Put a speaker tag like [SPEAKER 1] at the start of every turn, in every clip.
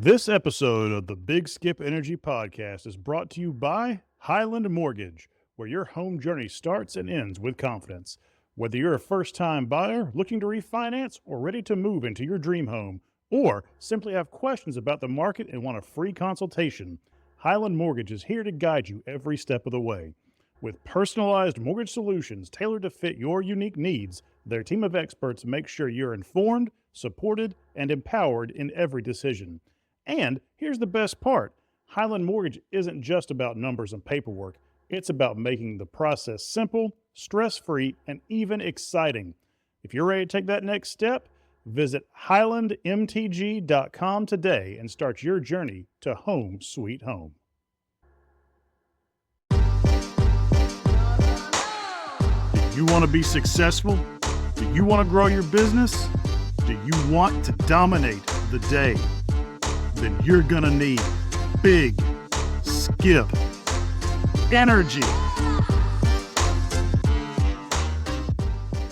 [SPEAKER 1] This episode of the Big Skip Energy Podcast is brought to you by Highland Mortgage, where your home journey starts and ends with confidence. Whether you're a first time buyer looking to refinance or ready to move into your dream home, or simply have questions about the market and want a free consultation, Highland Mortgage is here to guide you every step of the way. With personalized mortgage solutions tailored to fit your unique needs, their team of experts make sure you're informed, supported, and empowered in every decision. And here's the best part: Highland Mortgage isn't just about numbers and paperwork, it's about making the process simple, stress free, and even exciting. If you're ready to take that next step, visit highlandmtg.com today and start your journey to home sweet home. Do you want to be successful? Do you want to grow your business? Do you want to dominate the day? Then you're gonna need Big Skip Energy. How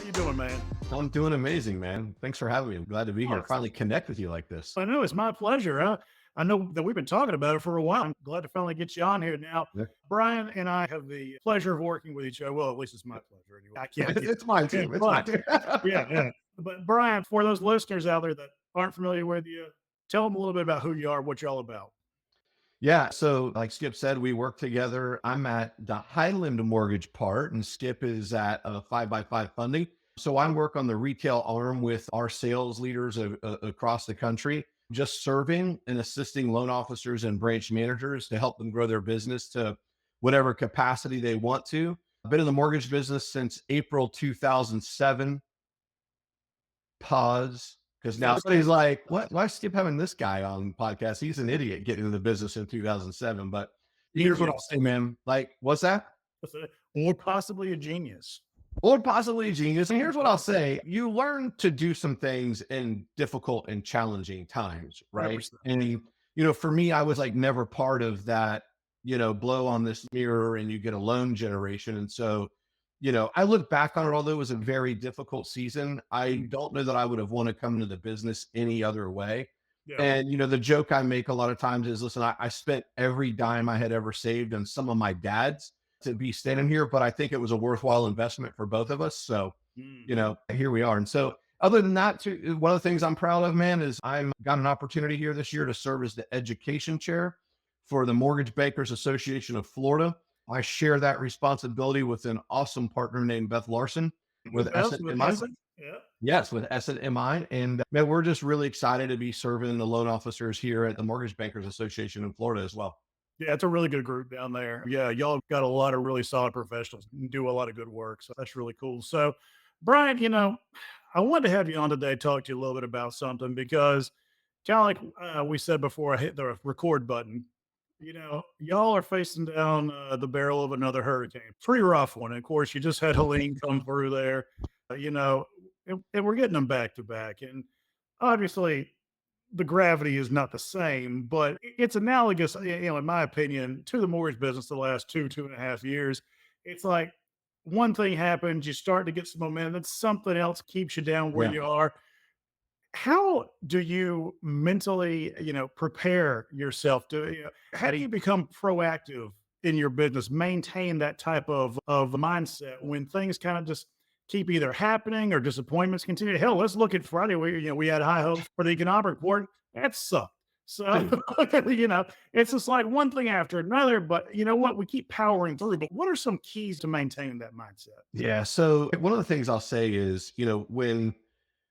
[SPEAKER 1] you doing, man?
[SPEAKER 2] I'm doing amazing, man. Thanks for having me. I'm glad to be here. Finally connect with you like this.
[SPEAKER 1] I know, it's my pleasure. I know that we've been talking about it for a while. I'm glad to finally get you on here now.
[SPEAKER 2] Yeah.
[SPEAKER 1] Brian and I have the pleasure of working with each other. Well, at least it's my pleasure anyway. I can't.
[SPEAKER 2] It's mine too. It's mine too.
[SPEAKER 1] Yeah. But Brian, for those listeners out there that aren't familiar with you, tell them a little bit about who you are, what you're all about.
[SPEAKER 2] Yeah. So, like Skip said, we work together. I'm at the Highland Mortgage part, and Skip is at 5x5 funding. So, I work on the retail arm with our sales leaders across the country, just serving and assisting loan officers and branch managers to help them grow their business to whatever capacity they want to. I've been in the mortgage business since April 2007. Pause. Because now somebody's like, what? Why is Skip having this guy on the podcast? He's an idiot getting into the business in 2007. But here's what I'll say, man. Like, what's that?
[SPEAKER 1] Or possibly a genius.
[SPEAKER 2] Or possibly a genius. And here's what I'll say. You learn to do some things in difficult and challenging times, right?
[SPEAKER 1] 100%.
[SPEAKER 2] And, for me, I was like never part of that, blow on this mirror and you get a loan generation. And so, I look back on it, although it was a very difficult season, I don't know that I would have wanted to come into the business any other way.
[SPEAKER 1] Yeah.
[SPEAKER 2] And, the joke I make a lot of times is, listen, I spent every dime I had ever saved on some of my dad's to be standing here, but I think it was a worthwhile investment for both of us. So, here we are. And so other than that, too, one of the things I'm proud of, man, is I've got an opportunity here this year to serve as the education chair for the Mortgage Bankers Association of Florida. I share that responsibility with an awesome partner named Beth Larson with S&MI.
[SPEAKER 1] Yeah.
[SPEAKER 2] Yes, with S&MI. And man, we're just really excited to be serving the loan officers here at the Mortgage Bankers Association in Florida as well.
[SPEAKER 1] Yeah, it's a really good group down there. Yeah, y'all got a lot of really solid professionals and do a lot of good work. So that's really cool. So, Brian, I wanted to have you on today, talk to you a little bit about something because kind of like we said before I hit the record button, y'all are facing down the barrel of another hurricane. Pretty rough one. And of course, you just had Helene come through there, and we're getting them back to back. And obviously, the gravity is not the same, but it's analogous, in my opinion, to the mortgage business the last 2.5 years. It's like one thing happens, you start to get some momentum, then something else keeps you down where you are. How do you mentally, prepare yourself to, how do you become proactive in your business, maintain that type of mindset when things kind of just keep either happening or disappointments continue? Hell, let's look at Friday. We had high hopes for the economic report. That sucked. So, it's just like one thing after another, but you know what? We keep powering through, but what are some keys to maintaining that mindset?
[SPEAKER 2] Yeah. So one of the things I'll say is, when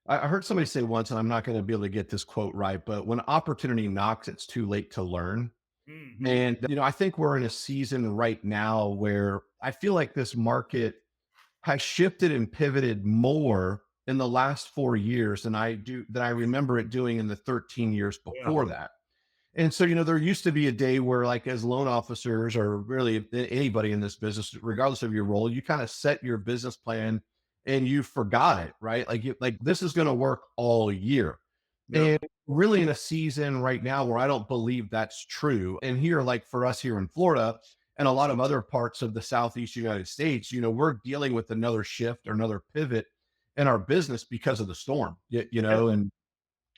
[SPEAKER 2] I heard somebody say once, and I'm not going to be able to get this quote right, but when opportunity knocks, it's too late to learn.
[SPEAKER 1] Mhm.
[SPEAKER 2] And, I think we're in a season right now where I feel like this market has shifted and pivoted more in the last 4 years than I remember it doing in the 13 years before that. And so, there used to be a day where, like, as loan officers or really anybody in this business, regardless of your role, you kind of set your business plan and you forgot it, right? Like this is going to work all year.
[SPEAKER 1] Yep.
[SPEAKER 2] And really in a season right now where I don't believe that's true. And here, like for us here in Florida and a lot of other parts of the Southeast United States, we're dealing with another shift or another pivot in our business because of the storm, and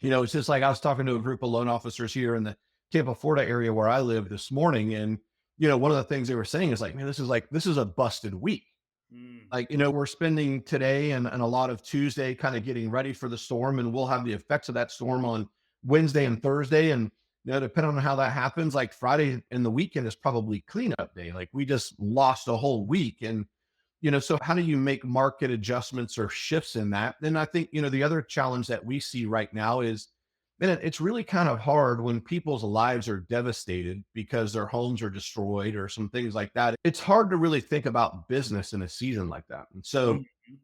[SPEAKER 2] It's just like I was talking to a group of loan officers here in the Tampa, Florida area where I live this morning. And, one of the things they were saying is like, man, this is a busted week.
[SPEAKER 1] Mm.
[SPEAKER 2] Like, we're spending today and a lot of Tuesday kind of getting ready for the storm, and we'll have the effects of that storm on Wednesday and Thursday. And, depending on how that happens, like Friday and the weekend is probably cleanup day. Like we just lost a whole week. And, so how do you make market adjustments or shifts in that? Then I think, the other challenge that we see right now is, man, it's really kind of hard when people's lives are devastated because their homes are destroyed or some things like that. It's hard to really think about business in a season like that. And so,
[SPEAKER 1] Mhm.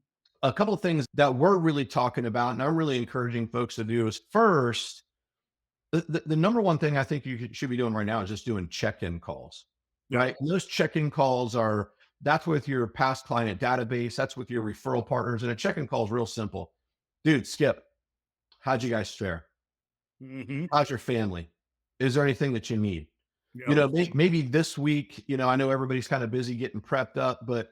[SPEAKER 2] a couple of things that we're really talking about, and I'm really encouraging folks to do is first, the number one thing I think should be doing right now is just doing check-in calls,
[SPEAKER 1] Yeah.
[SPEAKER 2] right? And those check-in calls that's with your past client database, that's with your referral partners. And a check-in call is real simple. Dude, Skip, how'd you guys fare?
[SPEAKER 1] Mhm.
[SPEAKER 2] How's your family? Is there anything that you need?
[SPEAKER 1] Yep.
[SPEAKER 2] Maybe this week, I know everybody's kind of busy getting prepped up, but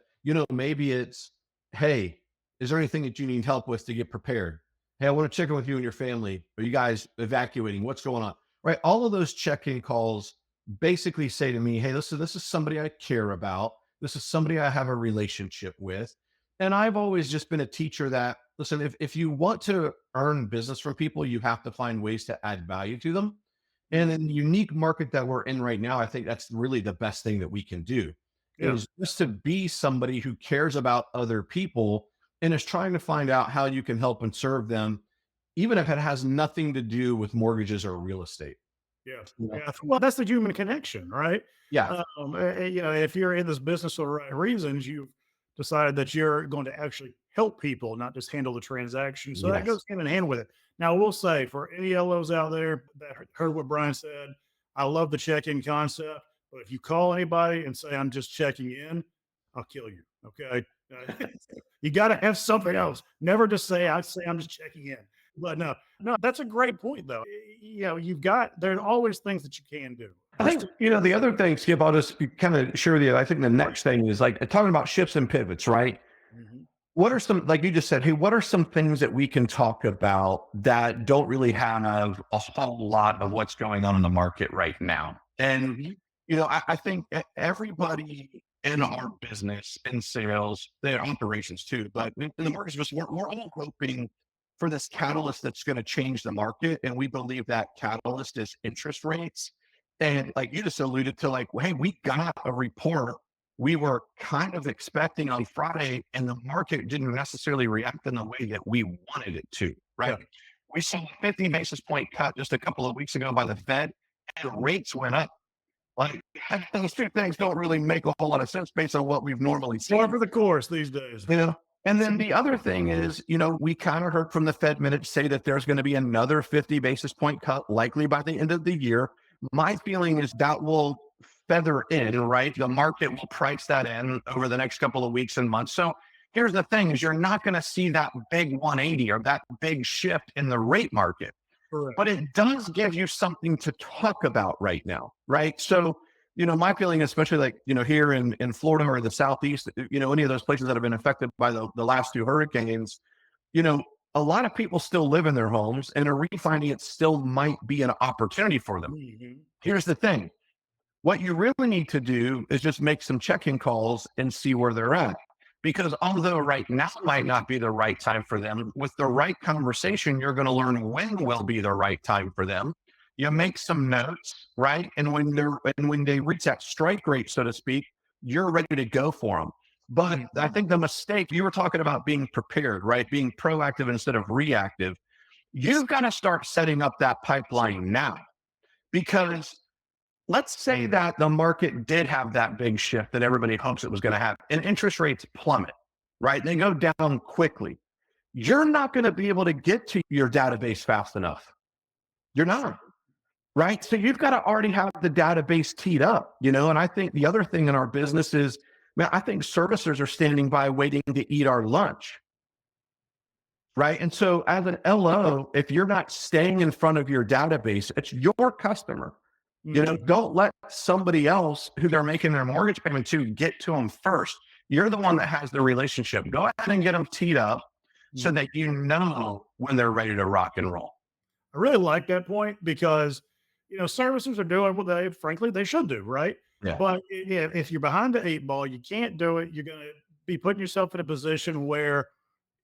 [SPEAKER 2] maybe it's, hey, is there anything that you need help with to get prepared? Hey, I want to check in with you and your family. Are you guys evacuating? What's going on? Right. All of those check-in calls basically say to me, hey, listen, this is somebody I care about. This is somebody I have a relationship with. And I've always just been a teacher that, listen, if you want to earn business from people, you have to find ways to add value to them. And in the unique market that we're in right now, I think that's really the best thing that we can do
[SPEAKER 1] Yeah.
[SPEAKER 2] is just to be somebody who cares about other people and is trying to find out how you can help and serve them, even if it has nothing to do with mortgages or real estate.
[SPEAKER 1] Yeah.
[SPEAKER 2] Yeah.
[SPEAKER 1] Yeah. Well, that's the human connection, right?
[SPEAKER 2] Yeah.
[SPEAKER 1] If you're in this business for the right reasons, you've decided that you're going to actually help people, not just handle the transaction. So that
[SPEAKER 2] Yes.
[SPEAKER 1] goes hand in hand with it. Now, I will say for any LOs out there that heard what Brian said, I love the check-in concept. But if you call anybody and say, I'm just checking in, I'll kill you. Okay. Uh, you got to have something else. Never just say, I say, I'm just checking in. But no, that's a great point, though. There are always things that you can do.
[SPEAKER 2] I think, the other thing, Skip, I'll just kind of share with you. I think the next thing is like talking about shifts and pivots, right?
[SPEAKER 1] Mhm.
[SPEAKER 2] What are some, like you just said, hey, what are some things that we can talk about that don't really have a whole lot of what's going on in the market right now? And,
[SPEAKER 1] Mhm.
[SPEAKER 2] I think everybody in our business, in sales, their operations too, but in the mortgage business, we're all hoping for this catalyst that's going to change the market. And we believe that catalyst is interest rates. And like you just alluded to, like, hey, we got a report we were kind of expecting on Friday, and the market didn't necessarily react in the way that we wanted it to,
[SPEAKER 1] Yeah.
[SPEAKER 2] right? We saw a 50 basis point cut just a couple of weeks ago by the Fed, and rates went up. Like, those two things don't really make a whole lot of sense based on what we've normally
[SPEAKER 1] Par
[SPEAKER 2] seen,
[SPEAKER 1] for the course these days.
[SPEAKER 2] you know? And then the other thing is, we kind of heard from the Fed minutes say that there's going to be another 50 basis point cut likely by the end of the year. My feeling is that will feather in, right? The market will price that in over the next couple of weeks and months. So here's the thing is you're not going to see that big 180 or that big shift in the rate market,
[SPEAKER 1] Correct.
[SPEAKER 2] but it does give you something to talk about right now, right? So, my feeling, especially like, here in Florida or the Southeast, any of those places that have been affected by the last two hurricanes, you know, a lot of people still live in their homes and a refinance still might be an opportunity for them.
[SPEAKER 1] Mhm.
[SPEAKER 2] Here's the thing. What you really need to do is just make some check-in calls and see where they're at. Because although right now might not be the right time for them, with the right conversation, you're going to learn when will be the right time for them. You make some notes, right? And when they reach that strike rate, so to speak, you're ready to go for them. But I think the mistake you were talking about being prepared, right? Being proactive instead of reactive. You've got to start setting up that pipeline now because let's say that the market did have that big shift that everybody hopes it was going to have, and interest rates plummet, right? They go down quickly. You're not going to be able to get to your database fast enough. You're not, right? So you've got to already have the database teed up, And I think the other thing in our business is, man, I think servicers are standing by waiting to eat our lunch, right? And so as an LO, if you're not staying in front of your database, it's your customer.
[SPEAKER 1] Mhm.
[SPEAKER 2] Don't let somebody else who they're making their mortgage payment to get to them first. You're the one that has the relationship. Go ahead and get them teed up so
[SPEAKER 1] Mhm.
[SPEAKER 2] that you know when they're ready to rock and roll.
[SPEAKER 1] I really like that point because, servicers are doing what frankly, they should do, right?
[SPEAKER 2] Yeah.
[SPEAKER 1] But yeah, if you're behind the eight ball, you can't do it. You're going to be putting yourself in a position where,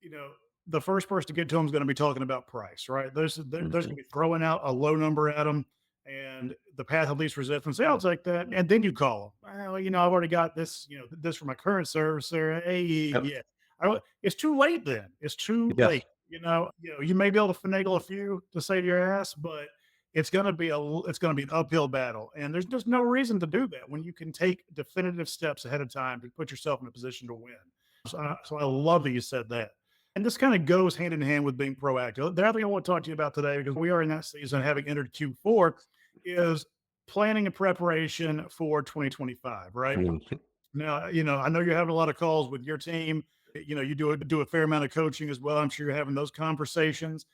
[SPEAKER 1] you know, the first person to get to them is going to be talking about price, right? There's
[SPEAKER 2] Mhm.
[SPEAKER 1] going to be throwing out a low number at them and the path of least resistance. I'll take that. And then you call them. Well, I've already got this, this from my current servicer. Hey,
[SPEAKER 2] Yep.
[SPEAKER 1] yeah. It's too late then. It's too
[SPEAKER 2] Yes.
[SPEAKER 1] late. You may be able to finagle a few to save your ass, but it's going to be an uphill battle. And there's just no reason to do that when you can take definitive steps ahead of time to put yourself in a position to win. So I love that you said that. And this kind of goes hand in hand with being proactive. The other thing I want to talk to you about today, because we are in that season, having entered Q4, is planning and preparation for 2025, right?
[SPEAKER 2] Mhm.
[SPEAKER 1] Now, I know you're having a lot of calls with your team. You do a fair amount of coaching as well. I'm sure you're having those conversations.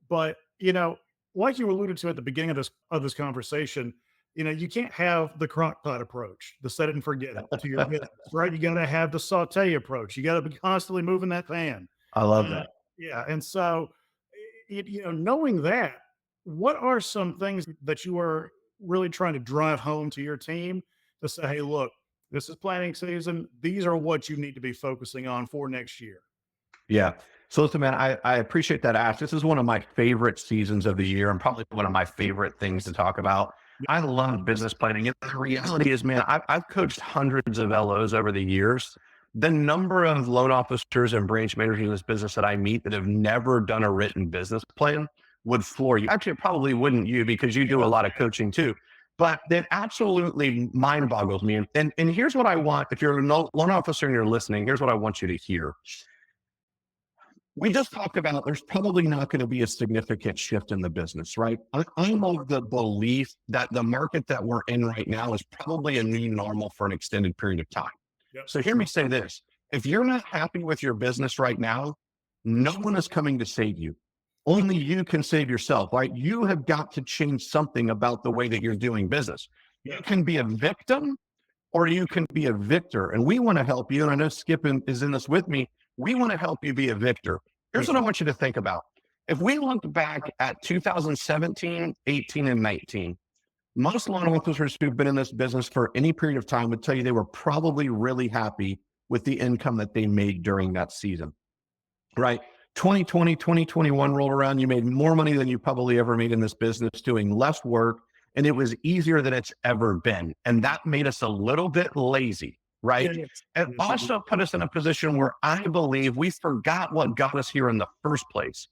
[SPEAKER 1] But, like you alluded to at the beginning of this conversation, you can't have the crock pot approach, the set it and forget it to your business, right? You got to have the saute approach. You got to be constantly moving that pan.
[SPEAKER 2] I love
[SPEAKER 1] Uh,
[SPEAKER 2] that.
[SPEAKER 1] yeah, and so, knowing that, what are some things that you are really trying to drive home to your team to say, "Hey, look, this is planning season. These are what you need to be focusing on for next year."
[SPEAKER 2] Yeah. So listen, man, I appreciate that ask. This is one of my favorite seasons of the year and probably one of my favorite things to talk about. I love business planning. And the reality is, man, I've coached hundreds of LOs over the years. The number of loan officers and branch managers in this business that I meet that have never done a written business plan would floor you. Actually, it probably wouldn't you because you do a lot of coaching too. But that absolutely mind boggles me. And here's what I want. If you're a loan officer and you're listening, here's what I want you to hear. We just talked about there's probably not going to be a significant shift in the business, right? I'm of the belief that the market that we're in right now is probably a new normal for an extended period of time.
[SPEAKER 1] Yep.
[SPEAKER 2] So hear me say this. If you're not happy with your business right now, no one is coming to save you. Only you can save yourself, right? You have got to change something about the way that you're doing business. You can be a victim or you can be a victor. And we want to help you. And I know Skip is in this with me. We want to help you be a victor. Here's what I want you to think about. If we look back at 2017, 18, and 19, most loan officers who've been in this business for any period of time would tell you they were probably really happy with the income that they made during that season, right? 2020, 2021 rolled around. You made more money than you probably ever made in this business doing less work. And it was easier than it's ever been. And that made us a little bit lazy, right?
[SPEAKER 1] Yes.
[SPEAKER 2] It
[SPEAKER 1] Yes,
[SPEAKER 2] also put us in a position where I believe we forgot what got us here in the first place.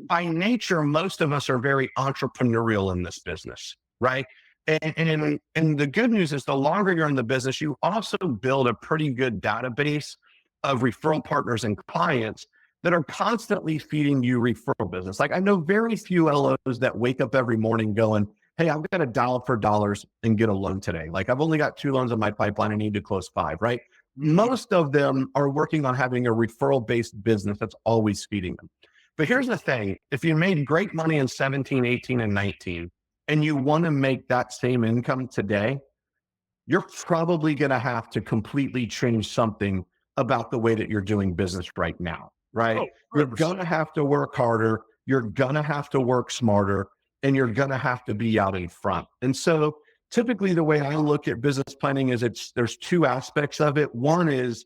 [SPEAKER 2] By nature, most of us are very entrepreneurial in this business, right? And the good news is the longer you're in the business, you also build a pretty good database of referral partners and clients that are constantly feeding you referral business. Like I know very few LOs that wake up every morning going, hey, I've got to dial for dollars and get a loan today. Like I've only got 2 loans in my pipeline. I need to close 5, right? Most of them are working on having a referral based business that's always feeding them. But here's the thing. If you made great money in 17, 18, and 19, and you want to make that same income today, you're probably going to have to completely change something about the way that you're doing business right now, right?
[SPEAKER 1] Oh,
[SPEAKER 2] You're
[SPEAKER 1] 100%.
[SPEAKER 2] going to have to work harder. You're going to have to work smarter and you're going to have to be out in front. And so typically the way I look at business planning is there's 2 aspects of it. One is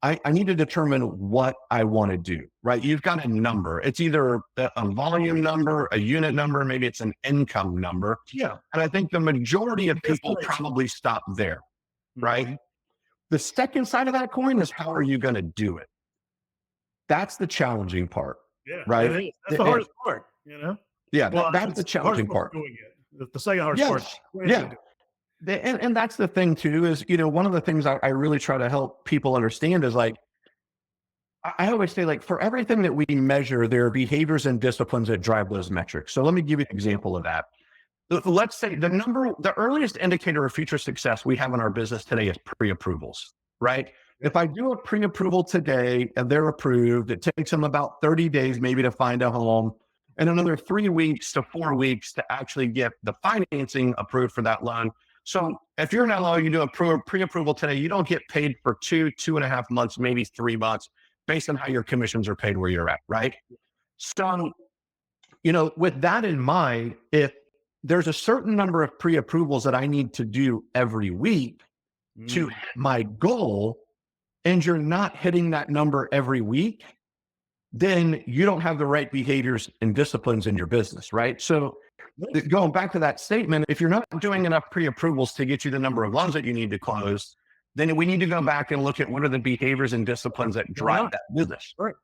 [SPEAKER 2] I need to determine what I want to do, right? You've got a number. It's either a volume number, a unit number, maybe it's an income number.
[SPEAKER 1] Yeah.
[SPEAKER 2] And I think the majority of people
[SPEAKER 1] Destination.
[SPEAKER 2] probably stop there, right? The second side of that coin is how are you going to do it? That's the challenging part,
[SPEAKER 1] Yeah,
[SPEAKER 2] right?
[SPEAKER 1] it is. That's the hardest part.
[SPEAKER 2] Yeah,
[SPEAKER 1] Well,
[SPEAKER 2] that's the
[SPEAKER 1] it's the hardest
[SPEAKER 2] challenging
[SPEAKER 1] part
[SPEAKER 2] part.
[SPEAKER 1] doing it. The second hardest part is
[SPEAKER 2] Yes.
[SPEAKER 1] when
[SPEAKER 2] Yeah.
[SPEAKER 1] you do it.
[SPEAKER 2] And that's the thing too, is, one of the things I really try to help people understand is like, I always say, like, for everything that we measure, there are behaviors and disciplines that drive those metrics. So let me give you an example of that. Let's say the earliest indicator of future success we have in our business today is pre-approvals, right? If I do a pre-approval today and they're approved, it takes them about 30 days maybe to find a home and another 3 weeks to 4 weeks to actually get the financing approved for that loan. So if you're an LO, you do a pre-approval today, you don't get paid for 2.5 months, maybe 3 months, based on how your commissions are paid where you're at, right? So with that in mind, if there's a certain number of pre-approvals that I need to do every week to hit my goal, and you're not hitting that number every week, then you don't have the right behaviors and disciplines in your business, right? So going back to that statement, if you're not doing enough pre-approvals to get you the number of loans that you need to close, then we need to go back and look at what are the behaviors and disciplines that drive that business.
[SPEAKER 1] Right.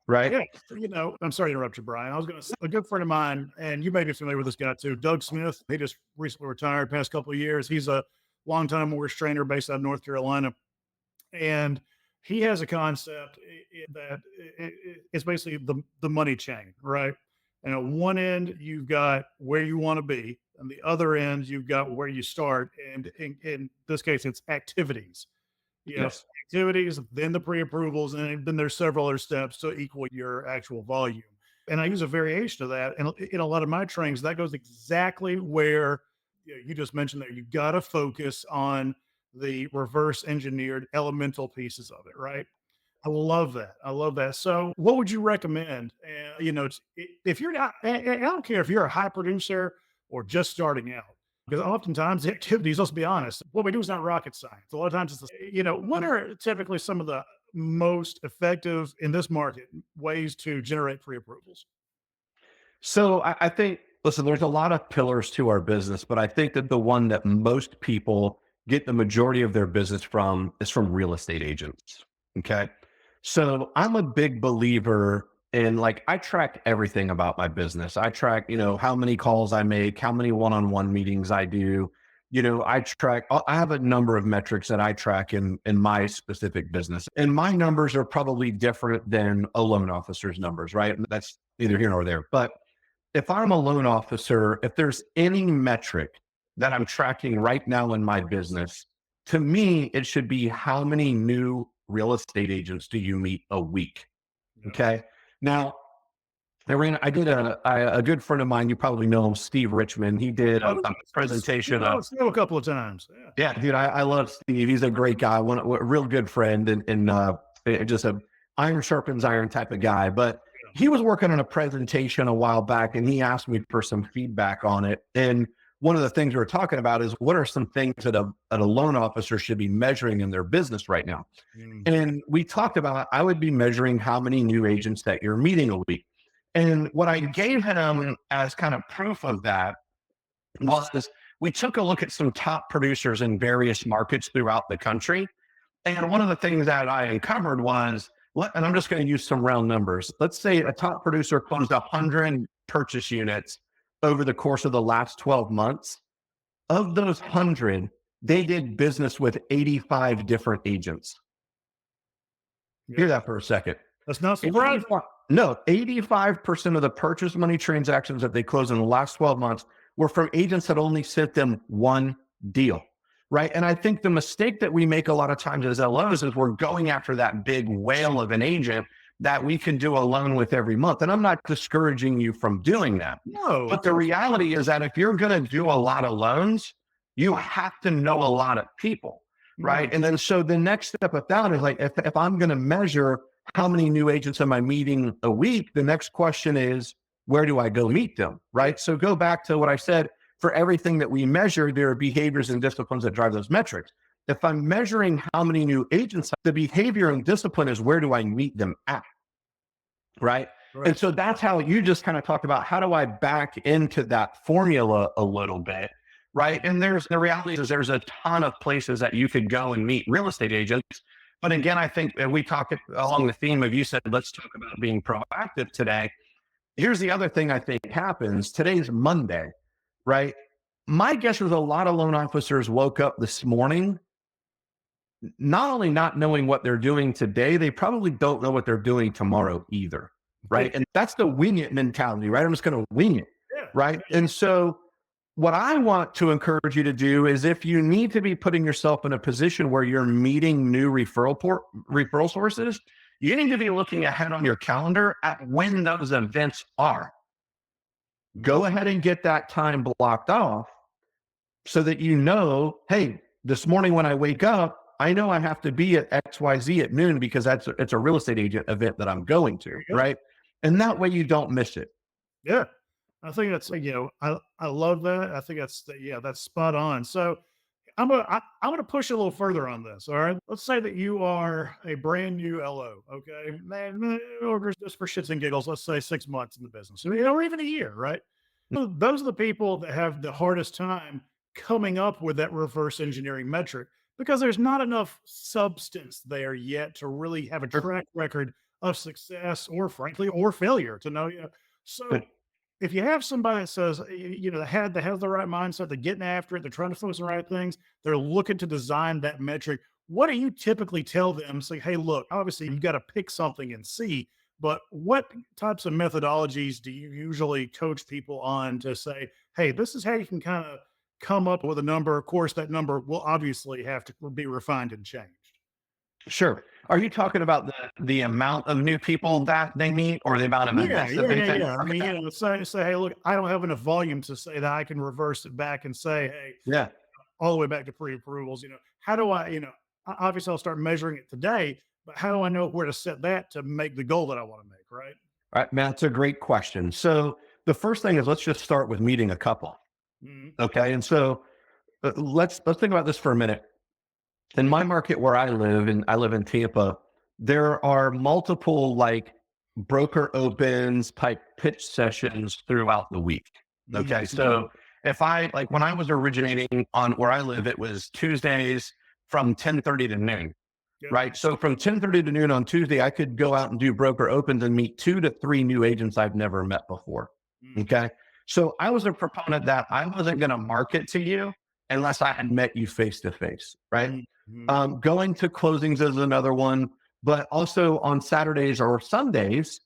[SPEAKER 2] Right.
[SPEAKER 1] Yeah. I'm sorry to interrupt you, Brian. I was going to say, a good friend of mine, and you may be familiar with this guy too, Doug Smith. He just recently retired, past couple of years. He's a longtime mortgage trainer based out of North Carolina. And he has a concept that it's basically the money chain, right? And at one end, you've got where you want to be. On the other end, you've got where you start. And in this case, it's activities.
[SPEAKER 2] Yes.
[SPEAKER 1] Activities, then the pre-approvals, and then there's several other steps to equal your actual volume. And I use a variation of that. And in a lot of my trainings, that goes exactly where you just mentioned there. You got to focus on the reverse engineered elemental pieces of it, right? I love that. I love that. So, what would you recommend? If you're not, I don't care if you're a high producer or just starting out, because oftentimes the activities, let's be honest, what we do is not rocket science. A lot of times it's, what are typically some of the most effective in this market ways to generate pre approvals?
[SPEAKER 2] So I think, listen, there's a lot of pillars to our business, but I think that the one that most people get the majority of their business from is from real estate agents. Okay. So I'm a big believer in, like, I track everything about my business. I track, how many calls I make, how many one-on-one meetings I do. I have a number of metrics that I track in my specific business. And my numbers are probably different than a loan officer's numbers, right? That's neither here nor there. But if I'm a loan officer, if there's any metric that I'm tracking right now in my business, to me, it should be how many new real estate agents do you meet a week? Okay. Now, I did a good friend of mine, you probably know him, Steve Richmond. He did a presentation.
[SPEAKER 1] Still a couple of times.
[SPEAKER 2] Yeah, dude, I love Steve. He's a great guy, a real good friend, and just a iron sharpens iron type of guy. But he was working on a presentation a while back, and he asked me for some feedback on it. And one of the things we were talking about is, what are some things that a loan officer should be measuring in their business right now? And we talked about, I would be measuring how many new agents that you're meeting a week. And what I gave him as kind of proof of that was this: we took a look at some top producers in various markets throughout the country. And one of the things that I uncovered was, and I'm just going to use some round numbers. Let's say a top producer closed 100 purchase units over the course of the last 12 months. Of those 100, they did business with 85 different agents. Hear that for a second.
[SPEAKER 1] That's not surprising.
[SPEAKER 2] No, 85% of the purchase money transactions that they closed in the last 12 months were from agents that only sent them one deal, right? And I think the mistake that we make a lot of times as LOs is we're going after that big whale of an agent that we can do a loan with every month. And I'm not discouraging you from doing that.
[SPEAKER 1] No.
[SPEAKER 2] But the reality is that if you're going to do a lot of loans, you have to know a lot of people, right? And then so the next step of that is, like, if I'm going to measure how many new agents am I meeting a week, the next question is, where do I go meet them, right? So go back to what I said. For everything that we measure, there are behaviors and disciplines that drive those metrics. If I'm measuring how many new agents, the behavior and discipline is, where do I meet them at, right? And so that's how you just kind of talked about, how do I back into that formula a little bit, right? And the reality is there's a ton of places that you could go and meet real estate agents. But again, I think we talk along the theme of, you said, let's talk about being proactive today. Here's the other thing I think happens. Today's Monday, right? My guess is a lot of loan officers woke up this morning not only not knowing what they're doing today, they probably don't know what they're doing tomorrow either, right? And that's the wing it mentality, right? I'm just going to wing it, right? And so what I want to encourage you to do is, if you need to be putting yourself in a position where you're meeting new referral sources, you need to be looking ahead on your calendar at when those events are. Go ahead and get that time blocked off so that you know, hey, this morning when I wake up, I know I have to be at XYZ at noon because it's a real estate agent event that I'm going to, right? And that way you don't miss it.
[SPEAKER 1] Yeah. I think that's, I love that. I think that's spot on. So I'm gonna push a little further on this. All right. Let's say that you are a brand new LO. Okay. Man, or just for shits and giggles, let's say 6 months in the business, or even a year, right? Those are the people that have the hardest time coming up with that reverse engineering metric because there's not enough substance there yet to really have a
[SPEAKER 2] Sure.
[SPEAKER 1] track record of success or frankly or failure to know. So if you have somebody that says, that has the right mindset, they're getting after it, they're trying to focus on the right things, they're looking to design that metric. What do you typically tell them? Say, hey, look, obviously you got to pick something and see, but what types of methodologies do you usually coach people on to say, hey, this is how you can kind of come up with a number? Of course, that number will obviously have to be refined and changed.
[SPEAKER 2] Sure. Are you talking about the amount of new people that they meet or the amount of
[SPEAKER 1] Yeah,
[SPEAKER 2] events that
[SPEAKER 1] yeah,
[SPEAKER 2] they
[SPEAKER 1] yeah,
[SPEAKER 2] take?
[SPEAKER 1] yeah. I mean,
[SPEAKER 2] Okay.
[SPEAKER 1] say, hey, look, I don't have enough volume to say that I can reverse it back and say, hey,
[SPEAKER 2] Yeah.
[SPEAKER 1] all the way back to pre-approvals. How do I, obviously I'll start measuring it today, but how do I know where to set that to make the goal that I want to make, right?
[SPEAKER 2] All right, Matt, that's a great question. So the first thing is let's just start with meeting a couple.
[SPEAKER 1] Mhm.
[SPEAKER 2] Okay. And so let's think about this for a minute. In my market where I live, and I live in Tampa, there are multiple like broker opens type pitch sessions throughout the week. Okay.
[SPEAKER 1] Mhm.
[SPEAKER 2] So if I like when I was originating on where I live, it was Tuesdays from 10:30 to noon.
[SPEAKER 1] Yep.
[SPEAKER 2] Right. So from 10:30 to noon on Tuesday, I could go out and do broker opens and meet 2 to 3 new agents I've never met before.
[SPEAKER 1] Mhm.
[SPEAKER 2] Okay. So I was a proponent that I wasn't going to market to you unless I had met you face to face. Right.
[SPEAKER 1] Mhm.
[SPEAKER 2] Going to closings is another one, but also on Saturdays or Sundays,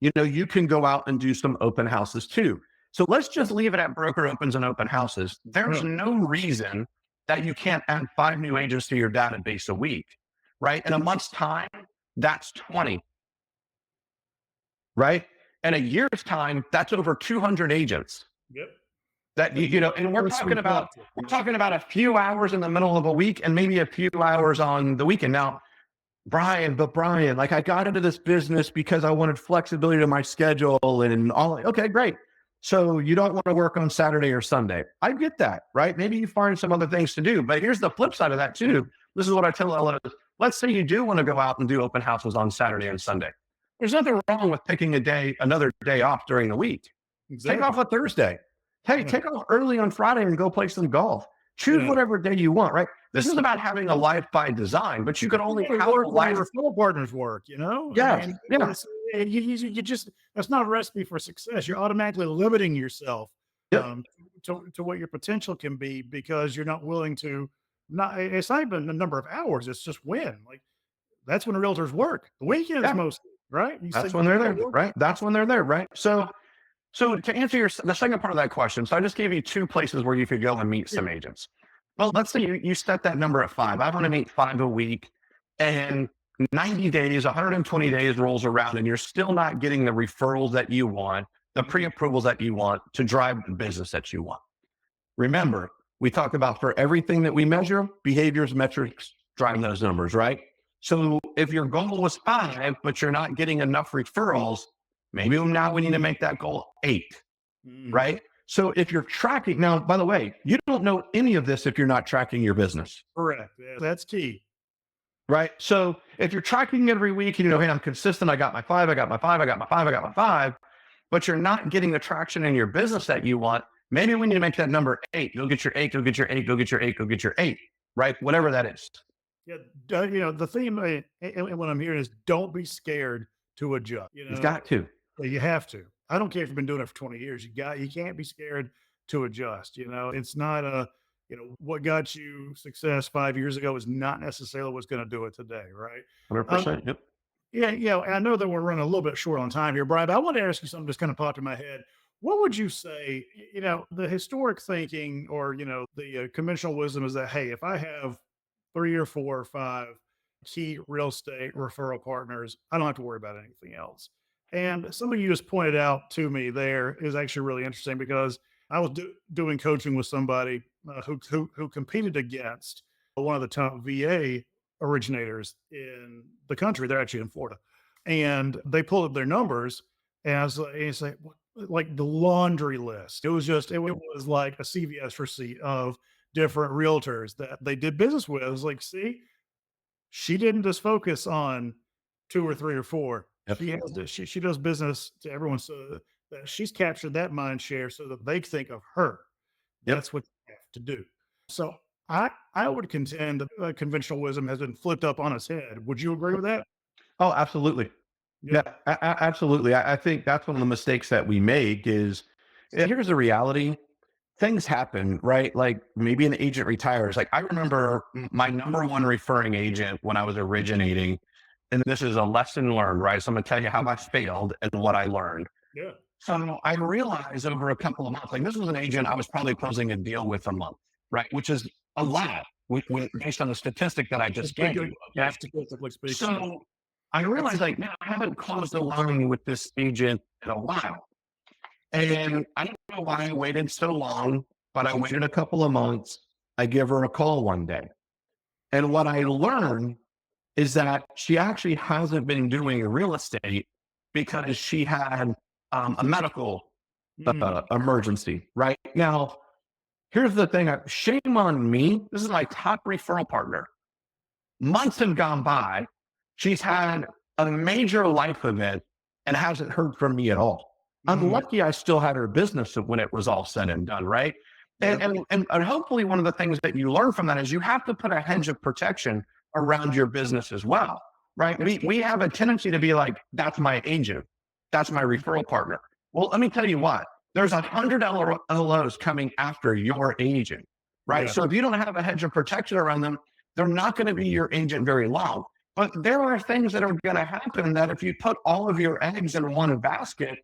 [SPEAKER 2] you can go out and do some open houses too. So let's just leave it at broker opens and open houses. There's
[SPEAKER 1] Yeah.
[SPEAKER 2] no reason that you can't add 5 new agents to your database a week, right? In a month's time, that's 20, right? In a year's time, that's over 200 agents
[SPEAKER 1] Yep.
[SPEAKER 2] that
[SPEAKER 1] That you
[SPEAKER 2] and we're
[SPEAKER 1] personally
[SPEAKER 2] talking about
[SPEAKER 1] talk to.
[SPEAKER 2] we're talking about a few hours in the middle of a week and maybe a few hours on the weekend. Now, Brian, like I got into this business because I wanted flexibility to my schedule and all. Okay, great. So you don't want to work on Saturday or Sunday. I get that, right? Maybe you find some other things to do. But here's the flip side of that too. This is what I tell LOs. Let's say you do want to go out and do open houses on Saturday and Sunday. There's nothing wrong with taking another day off during the week. Take off
[SPEAKER 1] Exactly.
[SPEAKER 2] a Thursday. Hey,
[SPEAKER 1] Yeah.
[SPEAKER 2] take off early on Friday and go play some golf. Choose
[SPEAKER 1] Yeah.
[SPEAKER 2] whatever day you want, right? This is about having a life by design, but you can only
[SPEAKER 1] Yeah,
[SPEAKER 2] have a
[SPEAKER 1] work where
[SPEAKER 2] life.
[SPEAKER 1] your referral partners work, I
[SPEAKER 2] Yes,
[SPEAKER 1] mean,
[SPEAKER 2] yeah,
[SPEAKER 1] you just that's not a recipe for success. You're automatically limiting yourself,
[SPEAKER 2] yep,
[SPEAKER 1] to what your potential can be because you're not willing to not it's not even the number of hours, it's just when. Like, that's when realtors work. The weekends
[SPEAKER 2] yeah.
[SPEAKER 1] mostly, right? You
[SPEAKER 2] That's
[SPEAKER 1] said
[SPEAKER 2] when
[SPEAKER 1] you
[SPEAKER 2] they're
[SPEAKER 1] gotta
[SPEAKER 2] there,
[SPEAKER 1] work.
[SPEAKER 2] right? That's when they're there, right? So to answer the second part of that question, so I just gave you 2 places where you could go and meet
[SPEAKER 1] Yeah.
[SPEAKER 2] some agents. Well, let's say you set that number at 5. I want to meet 5 a week, and 90 days, 120 days rolls around, and you're still not getting the referrals that you want, the
[SPEAKER 1] Mhm.
[SPEAKER 2] pre-approvals that you want to drive the business that you want. Remember, we talked about for everything that we measure, behaviors, metrics drive those numbers, right? So if your goal was 5, but you're not getting enough referrals, maybe now we need to make that goal 8,
[SPEAKER 1] Mhm.
[SPEAKER 2] right? So if you're tracking, now, by the way, you don't know any of this if you're not tracking your business,
[SPEAKER 1] Correct. Yeah, that's key.
[SPEAKER 2] right? So if you're tracking every week and hey, I'm consistent, I got my 5, I got my 5, I got my 5, I got my 5, but you're not getting the traction in your business that you want, maybe we need to make that number 8. Go get your 8, go get your 8, go get your 8, go get your 8, right? Whatever that is.
[SPEAKER 1] Yeah, the theme, and what I'm hearing is don't be scared to adjust,
[SPEAKER 2] You've got to.
[SPEAKER 1] Yeah, you have to. I don't care if you've been doing it for 20 years. You can't be scared to adjust. It's not what got you success 5 years ago is not necessarily what's going to do it today, right? Um,
[SPEAKER 2] 100%. Yep.
[SPEAKER 1] yeah, I know that we're running a little bit short on time here, Brian, but I want to ask you something just kind of popped in my head. What would you say, the historic thinking or, the conventional wisdom is that, hey, if I have 3 or 4 or 5 key real estate referral partners, I don't have to worry about anything else. And something you just pointed out to me there is actually really interesting because I was doing coaching with somebody who competed against one of the top VA originators in the country. They're actually in Florida, and they pulled up their numbers as and say, like the laundry list. It was just, it was like a CVS receipt of different realtors that they did business with. I was like, see, she didn't just focus on 2 or 3 or 4.
[SPEAKER 2] Yep.
[SPEAKER 1] She does business to everyone so that she's captured that mind share so that they think of her.
[SPEAKER 2] Yep.
[SPEAKER 1] That's what you have to do. So I would contend that conventional wisdom has been flipped up on its head. Would you agree with that?
[SPEAKER 2] Oh, absolutely.
[SPEAKER 1] Yeah.
[SPEAKER 2] Yeah, absolutely. I think that's one of the mistakes that we make is here's the reality. Things happen, right? Like maybe an agent retires. Like I remember my number one referring agent when I was originating, and this is a lesson learned, right? So I'm going to tell you how I failed and what I learned.
[SPEAKER 1] Yeah.
[SPEAKER 2] So I realized over a couple of months, like this was an agent I was probably closing a deal with a month, right? Which is a lot based on the statistic that I just gave you.
[SPEAKER 1] Yeah,
[SPEAKER 2] Okay.
[SPEAKER 1] statistically speaking.
[SPEAKER 2] So I realized like, man, I haven't closed a loan with this agent in a while. And I don't know why I waited so long, but I waited a couple of months. I give her a call one day. And what I learned is that she actually hasn't been doing real estate because she had a medical
[SPEAKER 1] Mm,
[SPEAKER 2] emergency. Right now, here's the thing: shame on me. This is my top referral partner. Months have gone by. She's had a major life event and hasn't heard from me at all. I'm
[SPEAKER 1] mm,
[SPEAKER 2] lucky I still had her business when it was all said and done, right?
[SPEAKER 1] yeah,
[SPEAKER 2] And hopefully one of the things that you learn from that is you have to put a hedge of protection around your business as well, right? We have a tendency to be like, that's my agent, that's my referral partner. Well, let me tell you what, there's $100 LOs coming after your agent, right?
[SPEAKER 1] yeah,
[SPEAKER 2] So if you don't have a hedge of protection around them, they're not going to be your agent very long. But there are things that are going to happen that if you put all of your eggs in one basket,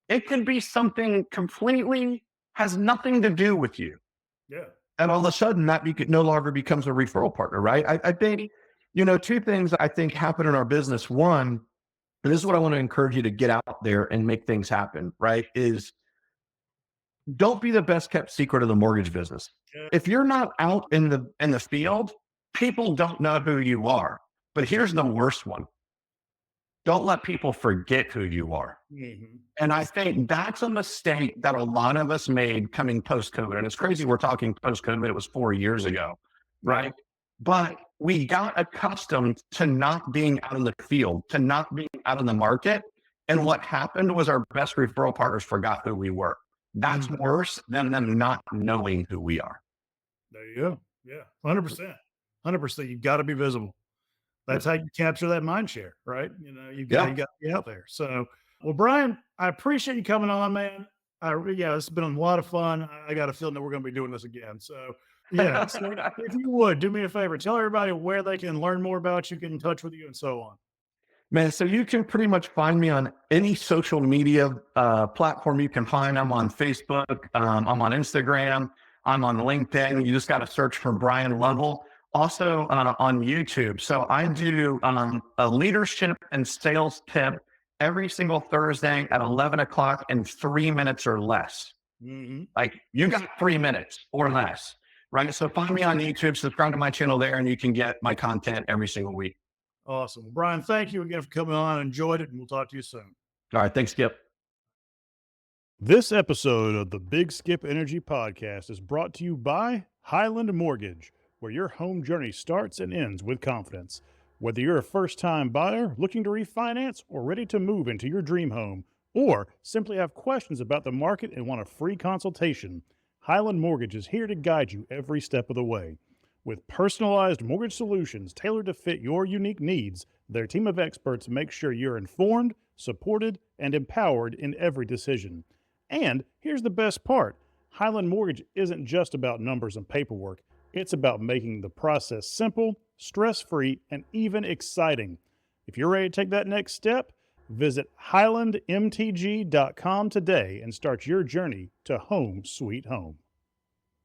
[SPEAKER 2] it could be something completely has nothing to do with you.
[SPEAKER 1] yeah,
[SPEAKER 2] And all of a sudden that no longer becomes a referral partner, right? I think, two things I think happen in our business. One, and this is what I want to encourage you to get out there and make things happen, right? Is don't be the best kept secret of the mortgage business.
[SPEAKER 1] yeah.
[SPEAKER 2] If you're not out in the field, people don't know who you are. But here's the worst one. Don't let people forget who you are.
[SPEAKER 1] Mhm.
[SPEAKER 2] And I think that's a mistake that a lot of us made coming post COVID. And it's crazy we're talking post COVID, it was 4 years ago,
[SPEAKER 1] Yeah,
[SPEAKER 2] right? But we got accustomed to not being out in the field, to not being out in the market. And what happened was our best referral partners forgot who we were. That's
[SPEAKER 1] mm,
[SPEAKER 2] worse than them not knowing who we are.
[SPEAKER 1] there you go. Yeah, 100%, 100%. You've got to be visible. That's
[SPEAKER 2] Yep.
[SPEAKER 1] how you capture that mind share, right? You
[SPEAKER 2] Yeah.
[SPEAKER 1] got to be out there. So, well, Brian, I appreciate you coming on, man. Yeah, it's been a lot of fun. I got a feeling that we're going to be doing this again. So, yeah. So, if you would do me a favor, tell everybody where they can learn more about you, get in touch with you, and so on.
[SPEAKER 2] Man, so you can pretty much find me on any social media platform you can find. I'm on Facebook, I'm on Instagram, I'm on LinkedIn. You just got to search for Bryan Lovell. Also on YouTube. So I do a leadership and sales tip every single Thursday at 11 o'clock in 3 minutes or less.
[SPEAKER 1] Hmm.
[SPEAKER 2] Like you got 3 minutes or less, right? So find me on YouTube, subscribe to my channel there, and you can get my content every single week.
[SPEAKER 1] Awesome. Well, Brian, thank you again for coming on. I enjoyed it, and we'll talk to you soon.
[SPEAKER 2] All right. Thanks, Skip.
[SPEAKER 1] This episode of the Big Skip Energy Podcast is brought to you by Highland Mortgage, where your home journey starts and ends with confidence. Whether you're a first time buyer looking to refinance or ready to move into your dream home, or simply have questions about the market and want a free consultation, Highland Mortgage is here to guide you every step of the way. With personalized mortgage solutions tailored to fit your unique needs, their team of experts make sure you're informed, supported, and empowered in every decision. And here's the best part: Highland Mortgage isn't just about numbers and paperwork, it's about making the process simple, stress free, and even exciting. If you're ready to take that next step, visit highlandmtg.com today and start your journey to home sweet home.